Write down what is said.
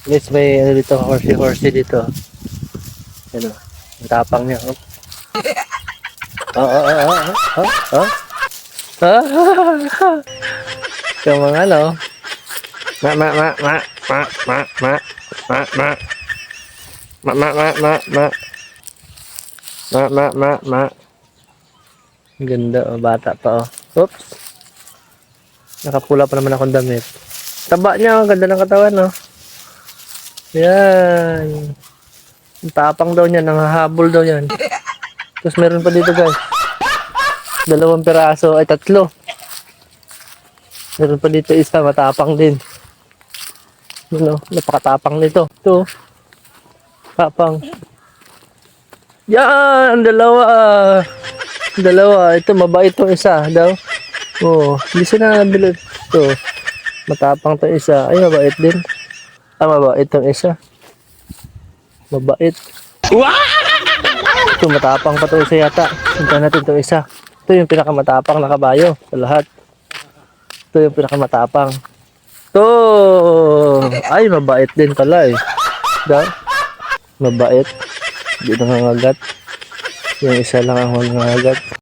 Guys, may ano dito, horsey dito. Ano, ang tapang niya. Oh. Oh. Yung mga ano. Ma. Ang ganda, oh, bata pa, oh. Oops. Nakapula pa naman akong damit. Taba niya, ang ganda ng katawan, no? Yan. Ang tapang daw niya, nanghahabol daw yan. Tapos meron pa dito, guys. 2 piraso, ay 3. Meron pa dito isa, matapang din. Ano, napakatapang nito. Ito. Tapang. Yan, 2. 2. Ito, mabait itong isa daw. Oh, hindi siya nabili. Ito. Matapang to isa. Ay, mabait din. Mabait itong isa. Mabait. Ito, matapang pa to isa yata. Hintahan natin itong isa. Ito yung pinakamatapang na kabayo sa lahat. Ito yung pinakamatapang. Ito. Ay, mabait din pala eh. Daw. Mabait. Hindi nangangagat. Yung isa lang ang nangangagat.